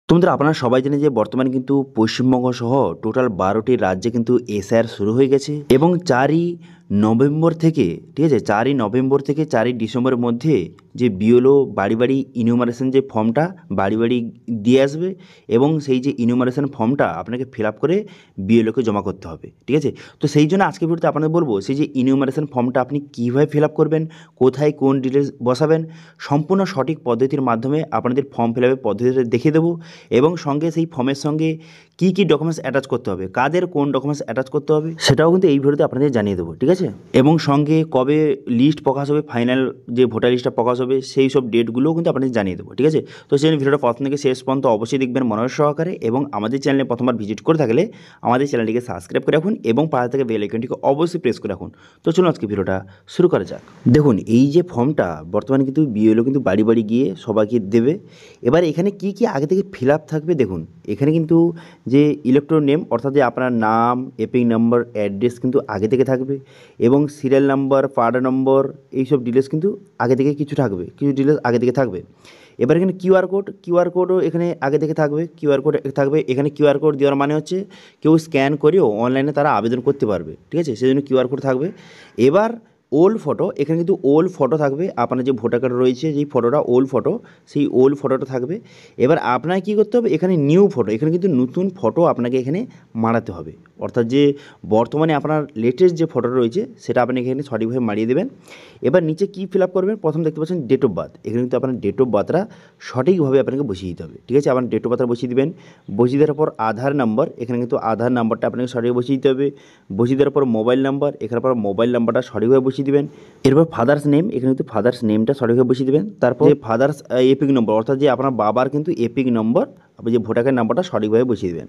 তো বন্ধুরা আপনারা সবাই জানেন যে বর্তমানে কিন্তু পশ্চিমবঙ্গ সহ টোটাল ১২টি রাজ্যে কিন্তু এসআইআর শুরু হয়ে গেছে এবং ৪ই নভেম্বর থেকে, ঠিক আছে, ৪ই নভেম্বর থেকে ৪ই ডিসেম্বরের মধ্যে যে বিএলও বাড়ি বাড়ি ইনুমারেশন যে ফর্মটা বাড়ি বাড়ি দিয়ে আসবে এবং সেই যে ইনুমারেশন ফর্মটা আপনাকে ফিল আপ করে বিএলওকে জমা করতে হবে, ঠিক আছে। তো সেই জন্য আজকে ভিডিওতে আপনাদের বলবো সেই যে ইনুমারেশন ফর্মটা আপনি কীভাবে ফিল আপ করবেন, কোথায় কোন ডিটেলস বসাবেন, সম্পূর্ণ সঠিক পদ্ধতির মাধ্যমে আপনাদের ফর্ম ফিল আপের পদ্ধতিটা দেখিয়ে দেবো এবং সঙ্গে সেই ফর্মের সঙ্গে কী কী ডকুমেন্টস অ্যাটাচ করতে হবে, কাদের কোন ডকুমেন্টস অ্যাটাচ করতে হবে সেটাও কিন্তু এই ভিডিওতে আপনাদের জানিয়ে দেবো, ঠিক আছে। এবং সঙ্গে কবে লিস্ট প্রকাশ হবে, ফাইনাল যে ভোটার লিস্টটা প্রকাশ হবে সেই সব ডেটগুলোও কিন্তু আপনাদের জানিয়ে দেবো, ঠিক আছে। তো সেই ভিডিওটা প্রথম থেকে শেষ পর্যন্ত অবশ্যই দেখবেন মনোযোগ সহকারে এবং আমাদের চ্যানেলে প্রথমবার ভিজিট করে থাকলে আমাদের চ্যানেলটিকে সাবস্ক্রাইব করে রাখুন এবং পাশে থেকে বেল আইকনটিকে অবশ্যই প্রেস করে রাখুন। তো চলুন আজকে ভিডিওটা শুরু করা যাক। দেখুন এই যে ফর্মটা বর্তমানে কিন্তু বিএলও কিন্তু বাড়ি বাড়ি গিয়ে সবাইকে দেবে। এবার এখানে কি কি আগে থেকে ফিল আপ থাকবে দেখুন, এখানে কিন্তু যে ইলেকট্রন নেম অর্থাৎ যে আপনার নাম, এপিক নাম্বার, অ্যাড্রেস কিন্তু আগে থেকে থাকবে এবং সিরিয়াল নাম্বার, পার্ট নম্বর, এইসব ডিটেলস কিন্তু আগে থেকে কিছু থাকবে, কিছু ডিটেলস আগে থেকে থাকবে। এবার এখানে কিউআর কোডও এখানে আগে থেকে থাকবে, কিউআর কোড থাকবে। এখানে কিউআর কোড দেওয়ার মানে হচ্ছে কেউ স্ক্যান করেও অনলাইনে তারা আবেদন করতে পারবে, ঠিক আছে, সেই জন্য কিউআর কোড থাকবে। এবার ওল্ড ফটো, এখানে কিন্তু ওল্ড ফটো থাকবে, আপনার যে ভোটার কার্ড রয়েছে যেই ফটোটা ওল্ড ফটো, সেই ওল্ড ফটোটা থাকবে। এবার আপনাকে কী করতে হবে, এখানে নিউ ফটো, এখানে কিন্তু নতুন ফটো আপনাকে এখানে মারাতে হবে, অর্থাৎ যে বর্তমানে আপনার লেটেস্ট যে ফটোটা রয়েছে সেটা আপনি এখানে সঠিকভাবে মারিয়ে দেবেন। এবার নিচে কী ফিল আপ করবেন, প্রথম দেখতে পাচ্ছেন ডেট অফ বার্থ, এখানে কিন্তু আপনার ডেট অফ বার্থটা সঠিকভাবে আপনাকে বসিয়ে দিতে হবে, ঠিক আছে। আপনার ডেট অফ বার্থটা বসিয়ে দেবেন। বসিয়ে দেওয়ার পর আধার নাম্বার, এখানে কিন্তু আধার নাম্বারটা আপনাকে সঠিক বসিয়ে দিতে হবে। বসিয়ে দেওয়ার পর মোবাইল নাম্বার, এখানে পর মোবাইল নাম্বারটা সঠিকভাবে বসিয়ে দেবেন। এরপর ফাদার্স নেম, এখানে কিন্তু ফাদার্স নেমটা সঠিকভাবে বসিয়ে দেবেন। তারপর যে ফাদার্স এপিক নম্বর অর্থাৎ যে আপনার বাবার কিন্তু এপিক নম্বর, আপনি যে ভোটার কার্ড নাম্বারটা সঠিকভাবে বসিয়ে দেবেন।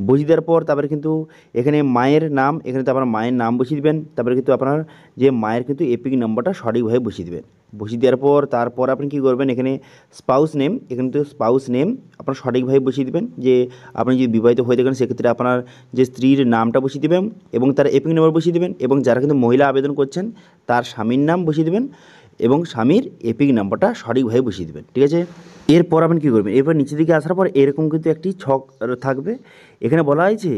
বসিয়ে দেওয়ার পর তারপরে কিন্তু এখানে মায়ের নাম, এখানে তো আপনার মায়ের নাম বসিয়ে দেবেন। তারপরে কিন্তু আপনার যে মায়ের কিন্তু এপিক নাম্বারটা সঠিকভাবে বসিয়ে দেবেন। বসিয়ে দেওয়ার পর তারপর আপনি কী করবেন, এখানে স্পাউস নেম, এখানে তো স্পাউস নেম আপনার সঠিকভাবে বসিয়ে দেবেন। যে আপনি যদি বিবাহিত হয়ে থাকেন সেক্ষেত্রে আপনার যে স্ত্রীর নামটা বসিয়ে দেবেন এবং তার এপিক নাম্বার বসিয়ে দেবেন এবং যারা কিন্তু মহিলা আবেদন করছেন তার স্বামীর নাম বসিয়ে দেবেন এবং স্বামীর এপিক নাম্বারটা সঠিকভাবে বসিয়ে দেবেন, ঠিক আছে। এরপর আপনি কী করবেন, এরপর নিচের দিকে আসার পর এরকম কিন্তু একটি ছক থাকবে। এখানে বলা হয়েছে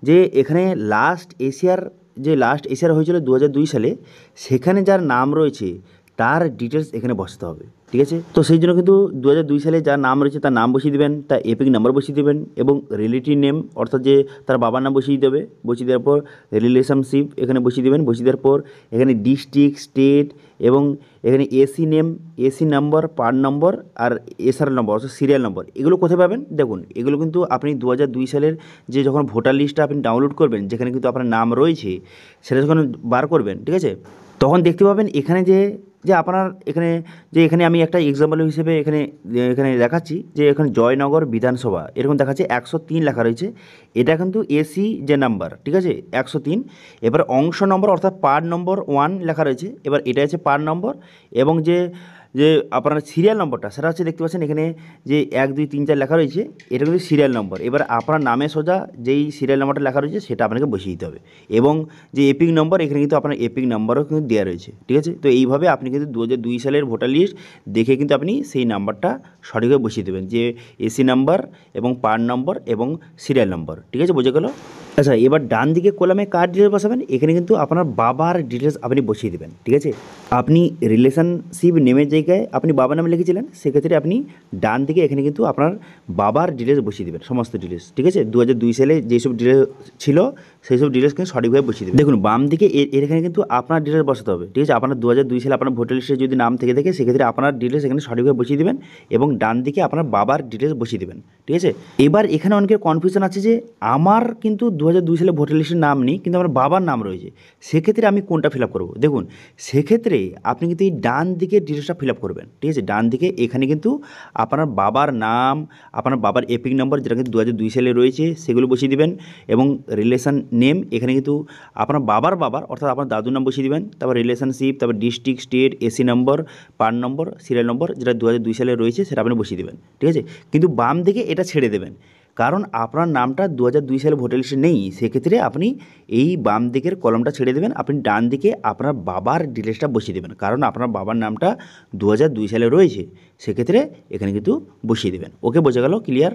যে এখানে লাস্ট এশিয়ার হয়েছিল 2002 সালে, সেখানে যার নাম রয়েছে তার ডিটেলস এখানে বসাতে হবে, ঠিক আছে। তো সেই জন্য কিন্তু 2002 সালে যার নাম রয়েছে তার নাম বসিয়ে দেবেন, তার এপিক নাম্বার বসিয়ে দেবেন এবং রিলেটিভ নেম অর্থাৎ যে তার বাবার নাম বসিয়ে দেবে। বসিয়ে দেওয়ার পর রিলেশনশিপ এখানে বসিয়ে দেবেন। বসিয়ে দেওয়ার পর এখানে ডিস্ট্রিক্ট, স্টেট এবং এখানে AC name, AC number, part number আর এসআর নম্বর অর্থাৎ সিরিয়াল নম্বর, এগুলো কোথায় পাবেন দেখুন। এগুলো কিন্তু আপনি 2002 সালের যে যখন ভোটার লিস্টটা আপনি ডাউনলোড করবেন, যেখানে কিন্তু আপনার নাম রয়েছে সেটা যখন বার করবেন, ঠিক আছে, তখন দেখতে পাবেন এখানে যে যে আপনার এখানে আমি একটা এক্সাম্পল হিসেবে এখানে দেখাচ্ছি যে এখানে জয়নগর বিধানসভা এরকম দেখাচ্ছে 103 লেখা রয়েছে। এটা কিন্তু এসি যে নাম্বার, ঠিক আছে, 103। এবার অংশ নম্বর অর্থাৎ পার্ট নম্বর 1 লেখা রয়েছে। এবার এটা হচ্ছে পার্ট নম্বর এবং যে যে আপনার সিরিয়াল নম্বরটা সেটা হচ্ছে দেখতে পাচ্ছেন এখানে যে 1 2 3 4 লেখা রয়েছে, এটা কিন্তু সিরিয়াল নম্বর। এবার আপনার নামে সোজা যেই সিরিয়াল নম্বরটা লেখা রয়েছে সেটা আপনাকে বসিয়ে দিতে হবে এবং যে এপিক নম্বর এখানে কিন্তু আপনার এপিক নম্বরও কিন্তু দেওয়া রয়েছে, ঠিক আছে। তো এইভাবে আপনি কিন্তু 2002 সালের ভোটার লিস্ট দেখে কিন্তু আপনি সেই নাম্বারটা সঠিকভাবে বসিয়ে দেবেন, যে এসি নাম্বার এবং পার্ট নম্বর এবং সিরিয়াল নম্বর, ঠিক আছে, বোঝা গেল। আচ্ছা, এবার ডান দিকে কলামে কার ডিটেলস বসাবেন, এখানে কিন্তু আপনার বাবার ডিটেলস আপনি বসিয়ে দেবেন, ঠিক আছে। আপনি রিলেশনশিপ নেমের জায়গায় আপনি বাবার নামে লিখেছিলেন, সেক্ষেত্রে আপনি ডান দিকে এখানে কিন্তু আপনার বাবার ডিটেলস বসিয়ে দেবেন, সমস্ত ডিটেলস, ঠিক আছে। 2002 সালে যেসব ডিটেলস ছিল সেই সব ডিটেলস কিন্তু সঠিকভাবে বসিয়ে দেবেন। দেখুন বাম দিকে এখানে কিন্তু আপনার ডিটেলস বসাতে হবে, ঠিক আছে। আপনার 2002 সালে আপনার ভোটার লিস্টে যদি নাম থেকে থাকে সেক্ষেত্রে আপনার ডিটেলস এখানে সঠিকভাবে বসিয়ে দেবেন এবং ডান দিকে আপনার বাবার ডিটেলস বসিয়ে দেবেন, ঠিক আছে। এবার এখানে অনেকের কনফিউশন আছে যে আমার কিন্তু 2002 সালে ভোটার লিস্টের নাম নেই কিন্তু আমার বাবার নাম রয়েছে, সেক্ষেত্রে আমি কোনটা ফিল আপ করবো। দেখুন সেক্ষেত্রে আপনি কিন্তু এই ডান দিকে ডিটেলসটা ফিল আপ করবেন, ঠিক আছে। ডান দিকে এখানে কিন্তু আপনার বাবার নাম, আপনার বাবার এপিক নম্বর যেটা কিন্তু 2002 সালে রয়েছে সেগুলো বসিয়ে দেবেন এবং রিলেশন নেম এখানে কিন্তু আপনার বাবার অর্থাৎ আপনার দাদুর নাম বসিয়ে দেবেন। তারপর রিলেশনশিপ, তারপর ডিস্ট্রিক্ট, স্টেট, এসি নম্বর, পার্ট নম্বর, সিরিয়াল নম্বর যেটা 2002 সালে রয়েছে সেটা আপনি বসিয়ে দেবেন, ঠিক আছে। কিন্তু বাম দিকে এটা ছেড়ে দেবেন, কারণ আপনার নামটা 2002 সালে ভোটার লিস্টে নেই, সেক্ষেত্রে আপনি এই বাম দিকের কলমটা ছেড়ে দেবেন, আপনি ডান দিকে আপনার বাবার ডিটেলসটা বসিয়ে দেবেন, কারণ আপনার বাবার নামটা 2002 সালে রয়েছে, সেক্ষেত্রে এখানে কিন্তু বসিয়ে দেবেন। ওকে, বোঝা গেল, ক্লিয়ার?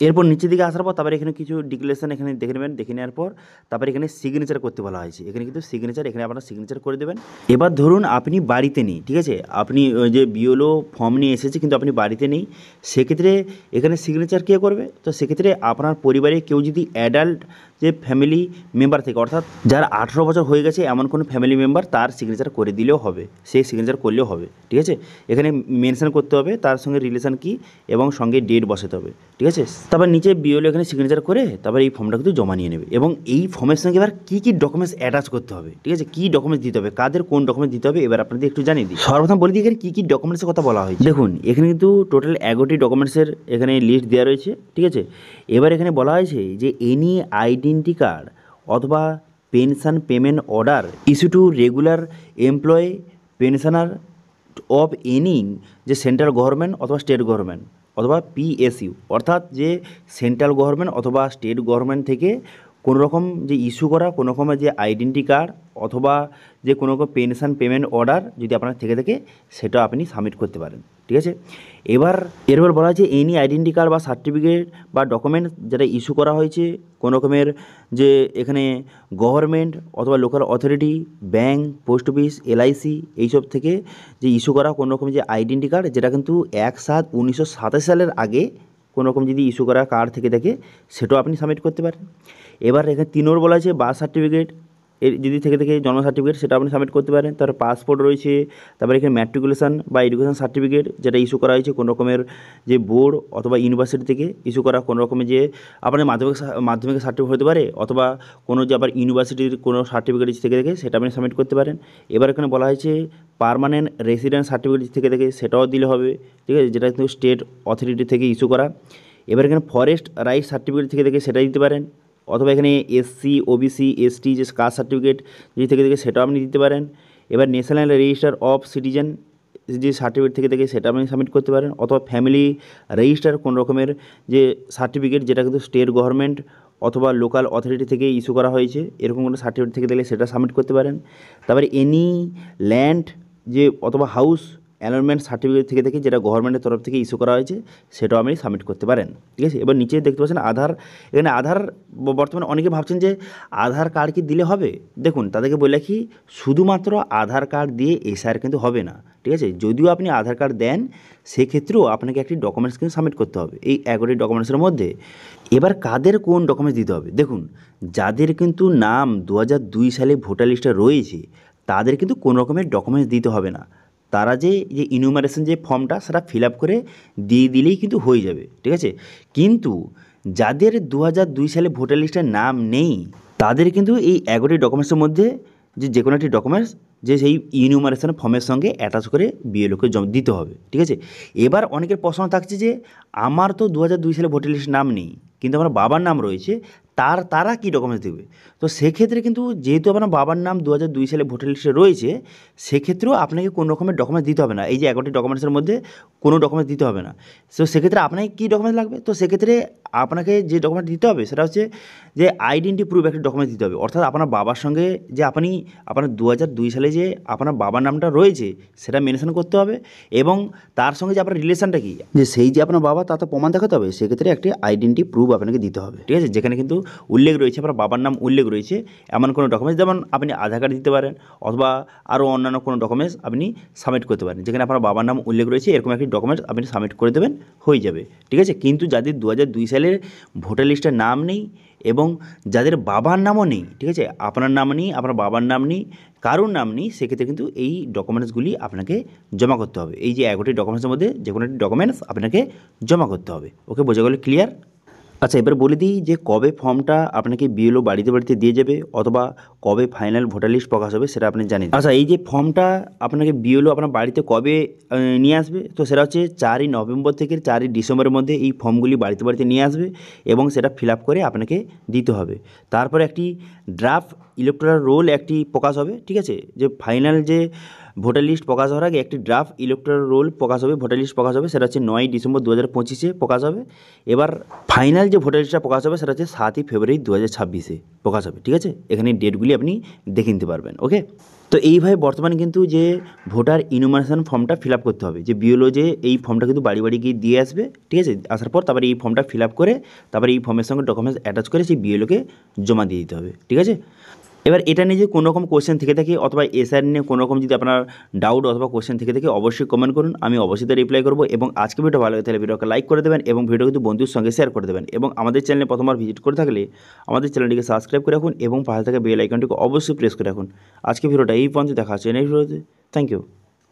এরপর নিচের দিকে আসার পর তারপরে এখানে কিছু ডিক্লারেশন এখানে দেখে নেবেন, দেখে নেওয়ার পর তারপরে এখানে সিগনেচার করতে বলা হয়েছে, এখানে কিন্তু সিগনেচার, এখানে আপনারা সিগনেচার করে দেবেন। এবার ধরুন আপনি বাড়িতে নেই, ঠিক আছে, আপনি ওই যে বিওলো ফর্ম নিয়ে এসেছে কিন্তু আপনি বাড়িতে নেই, সেক্ষেত্রে এখানে সিগনেচার কে করবে? তো সেক্ষেত্রে আপনার পরিবারে কেউ যদি অ্যাডাল্ট যে ফ্যামিলি মেম্বার থেকে, অর্থাৎ যার 18 বছর হয়ে গেছে এমন কোনো ফ্যামিলি মেম্বার, তার সিগনেচার করে দিলেও হবে, সেই সিগনেচার করলেও হবে, ঠিক আছে। এখানে মেনশন করতে হবে তার সঙ্গে রিলেশন কি এবং সঙ্গে ডেট বসাতে হবে, ঠিক আছে। তারপর নিচে বিওলো এখানে সিগনেচার করে তারপর এই ফর্মটা কিন্তু জমা নিয়ে নেবে, এবং এই ফর্মের সঙ্গে এবার কী কী ডকুমেন্টস অ্যাটাচ করতে হবে, ঠিক আছে, কী ডকুমেন্টস দিতে হবে, কাদের কোন ডকুমেন্টস দিতে হবে, এবার আপনাদের একটু জানিয়ে দিই। সর্বপ্রথম বলে দিই এখানে কী কী ডকুমেন্টসের কথা বলা হয়েছে। দেখুন এখানে কিন্তু টোটাল 11টি ডকুমেন্টসের এখানে লিস্ট দেওয়া রয়েছে, ঠিক আছে। এবার এখানে বলা হয়েছে যে এনি আইডেন্টি কার্ড অথবা pension payment order issue to regular employee pensioner of any যে সেন্ট্রাল গভর্নমেন্ট অথবা স্টেট গভর্নমেন্ট অথবা পিএসইউ, অর্থাৎ যে সেন্ট্রাল গভর্নমেন্ট অথবা স্টেট গভর্নমেন্ট থেকে কোনো রকম যে ইস্যু করা কোনো রকমের যে আইডেন্টি কার্ড অথবা যে কোনো রকম পেনশন পেমেন্ট অর্ডার যদি আপনার থেকে থাকে সেটা আপনি সাবমিট করতে পারেন, ঠিক আছে। এরপর বলা হয়েছে এনি আইডেন্টি কার্ড বা সার্টিফিকেট বা ডকুমেন্ট যেটা ইস্যু করা হয়েছে কোনো রকমের যে এখানে গভর্নমেন্ট অথবা local authority, bank, post office, LIC এইসব থেকে যে ইস্যু করা কোনো রকম যে আইডেন্টি কার্ড, যেটা কিন্তু 1/7/1987 সালের আগে কোনো রকম যদি ইস্যু করা কার্ড থেকে থাকে সেটাও আপনি সাবমিট করতে পারেন। এবার এখানে 3 নম্বর বলা আছে বার্থ সার্টিফিকেট এর যদি থেকে থাকে জন্ম সার্টিফিকেট সেটা আপনি সাবমিট করতে পারেন। তারপর পাসপোর্ট রয়েছে, তারপরে এখানে ম্যাট্রিকুলেশন বা এডুকেশন সার্টিফিকেট যেটা ইস্যু করা হয়েছে কোনো রকমের যে বোর্ড অথবা ইউনিভার্সিটি থেকে ইস্যু করা কোনো রকমের যে আপনার মাধ্যমিক সার্টিফিকেট হতে পারে অথবা কোনো যে আবার ইউনিভার্সিটির কোনো সার্টিফিকেট থেকে থাকে সেটা আপনি সাবমিট করতে পারেন। এবার এখানে বলা হয়েছে পার্মানেন্ট রেসিডেন্স সার্টিফিকেট থেকে থাকে সেটাও দিলে হবে, ঠিক আছে, যেটা কিন্তু স্টেট অথরিটি থেকে ইস্যু করা। এবার এখানে ফরেস্ট রাইট সার্টিফিকেট থেকে থাকে সেটা দিতে পারেন, অথবা এখানে এসসি ওবিসি এসটি যে কাস্ট সার্টিফিকেট যদি থেকে থাকে সেটাও আপনি দিতে পারেন। এবার ন্যাশনাল রেজিস্টার অফ সিটিজেন যে সার্টিফিকেট থেকে থাকে সেটা আপনি সাবমিট করতে পারেন, অথবা ফ্যামিলি রেজিস্টার কোনো রকমের যে সার্টিফিকেট যেটা কিন্তু স্টেট গভর্নমেন্ট অথবা লোকাল অথরিটি থেকে ইস্যু করা হয়েছে এরকম কোনো সার্টিফিকেট থেকে থাকলে সেটা সাবমিট করতে পারেন। তারপরে এনি ল্যান্ড যে অথবা হাউস অ্যালটমেন্ট সার্টিফিকেট থেকে থাকে যেটা গভর্নমেন্টের তরফ থেকে ইস্যু করা হয়েছে সেটাও আপনি সাবমিট করতে পারেন, ঠিক আছে। এবার নিচে দেখতে পাচ্ছেন আধার, এখানে আধার বর্তমানে অনেকে ভাবছেন যে আধার কার্ড কি দিলে হবে। দেখুন তাদেরকে বলে রাখি শুধুমাত্র আধার কার্ড দিয়ে এসআইআর কিন্তু হবে না, ঠিক আছে। যদিও আপনি আধার কার্ড দেন সেক্ষেত্রেও আপনাকে একটি ডকুমেন্টস কিন্তু সাবমিট করতে হবে এই 11টি ডকুমেন্টসের মধ্যে। এবার কাদের কোন ডকুমেন্টস দিতে হবে, দেখুন যাদের কিন্তু নাম 2002 সালে ভোটার লিস্টে রয়েছে তাদের কিন্তু কোনো রকমের ডকুমেন্টস দিতে হবে না, তারা যে ইনুমারেশন যে ফর্মটা সেটা ফিল আপ করে দিয়ে দিলেই কিন্তু হয়ে যাবে, ঠিক আছে। কিন্তু যাদের 2002 সালে ভোটার লিস্টে নাম নেই তাদের কিন্তু এই 11টি ডকুমেন্টসের মধ্যে যে কোনো একটি ডকুমেন্টস যে সেই ইনুমারেশন ফর্মের সঙ্গে অ্যাটাচ করে বিএলওকে দিতে হবে, ঠিক আছে। এবার অনেকের প্রশ্ন থাকছে যে আমার তো 2002 সালে ভোটার লিস্টে নাম নেই কিন্তু আমার বাবার নাম রয়েছে, তারা কী ডকুমেন্টস দেবে। তো সেক্ষেত্রে কিন্তু যেহেতু আপনার বাবার নাম 2002 সালে ভোটার লিস্টে রয়েছে সেক্ষেত্রেও আপনাকে কোনো রকমের ডকুমেন্টস দিতে হবে না, এই যে 11টি ডকুমেন্টসের মধ্যে কোনো ডকুমেন্টস দিতে হবে না। তো সেক্ষেত্রে আপনাকে কী ডকুমেন্টস লাগবে, তো সেক্ষেত্রে আপনাকে যে ডকুমেন্ট দিতে হবে সেটা হচ্ছে যে আইডেন্টি প্রুফ একটা ডকুমেন্টস দিতে হবে, অর্থাৎ আপনার বাবার সঙ্গে যে আপনার 2002 সালে যে আপনার বাবার নামটা রয়েছে সেটা মেনশন করতে হবে, এবং তার সঙ্গে যে আপনার রিলেশনটা কি যে সেই যে আপনার বাবা তা তো প্রমাণ দেখাতে হবে, সেক্ষেত্রে একটি আইডেন্টি প্রুফ আপনাকে দিতে হবে, ঠিক আছে, যেখানে কিন্তু উল্লেখ রয়েছে আপনার বাবার নাম উল্লেখ রয়েছে এমন কোনো ডকুমেন্টস, যেমন আপনি আধার কার্ড দিতে পারেন অথবা আরও অন্যান্য কোনো ডকুমেন্টস আপনি সাবমিট করতে পারেন যেখানে আপনার বাবার নাম উল্লেখ রয়েছে, এরকম একটি ডকুমেন্টস আপনি সাবমিট করে দেবেন, হয়ে যাবে, ঠিক আছে। কিন্তু যাদের 2002 সালের ভোটার লিস্টে নাম নেই এবং যাদের বাবার নামও নেই, ঠিক আছে, আপনার নাম নেই, আপনার বাবার নাম নেই, কারোর নাম নেই, সেক্ষেত্রে কিন্তু এই ডকুমেন্টসগুলি আপনাকে জমা করতে হবে, এই যে 11টি ডকুমেন্টসের মধ্যে যে কোনো একটি ডকুমেন্টস আপনাকে জমা করতে হবে। ওকে, বোঝা গেল, ক্লিয়ার? আচ্ছা, এবার বলে দিই যে কবে ফর্মটা আপনাকে বিএলও বাড়িতে বাড়িতে দিয়ে যাবে অথবা কবে ফাইনাল ভোটার লিস্ট প্রকাশ হবে সেটা আপনি জানেন। আচ্ছা, এই যে ফর্মটা আপনাকে বিএলও আপনার বাড়িতে কবে নিয়ে আসবে, তো সেটা হচ্ছে 4ই নভেম্বর থেকে 4ই ডিসেম্বরের মধ্যে এই ফর্মগুলি বাড়িতে বাড়িতে নিয়ে আসবে এবং সেটা ফিল আপ করে আপনাকে দিতে হবে। তারপরে একটি ড্রাফট ইলেকটোরাল রোল একটি প্রকাশ হবে, ঠিক আছে, যে ফাইনাল যে ভোটার লিস্ট প্রকাশ হওয়ার আগে একটি ড্রাফট ইলেকট্রাল রোল প্রকাশ হবে, ভোটার লিস্ট প্রকাশ হবে, সেটা হচ্ছে 9ই ডিসেম্বর 2025 প্রকাশ হবে। এবার ফাইনাল যে ভোটার লিস্টটা প্রকাশ হবে সেটা হচ্ছে 7ই ফেব্রুয়ারি 2026 প্রকাশ হবে, ঠিক আছে। এখানে ডেটগুলি আপনি দেখে নিতে পারবেন, ওকে। তো এইভাবে বর্তমানে কিন্তু যে ভোটার ইনুমারেশন ফর্মটা ফিল আপ করতে হবে, যে বিএলও যে এই ফর্মটা কিন্তু বাড়ি বাড়ি গিয়ে দিয়ে আসবে, ঠিক আছে। আসার পর তারপরে এই ফর্মটা ফিল আপ করে তারপরে এই ফর্মের সঙ্গে ডকুমেন্টস অ্যাটাচ করে সেই বিএলওকে জমা দিয়ে দিতে হবে, ঠিক আছে। এবার এটা নিয়ে যে কোনো রকম কোশ্চেন থেকে থাকে অথবা এসআর নিয়ে কোনো রকম যদি আপনার ডাউট অথবা কোশ্চেন থেকে থাকে অবশ্যই কমেন্ট করুন, আমি অবশ্যই তার রিপ্লাই করবো। এবং আজকে ভিডিও ভালো লাগে তাহলে ভিডিওকে লাইক করে দেবেন এবং ভিডিও কিন্তু বন্ধুর সঙ্গে শেয়ার করে দেবেন। এবং আমাদের চ্যানেলে প্রথমবার ভিজিট করে থাকলে আমাদের চ্যানেলটিকে সাবস্ক্রাইব করে রাখুন এবং পাশে থাকা বেল আইকনটিকে অবশ্যই প্রেস করে রাখুন। আজকে ভিডিওটা এই পর্যন্ত দেখা হচ্ছে নেক্সট ভিডিওতে। Thank you.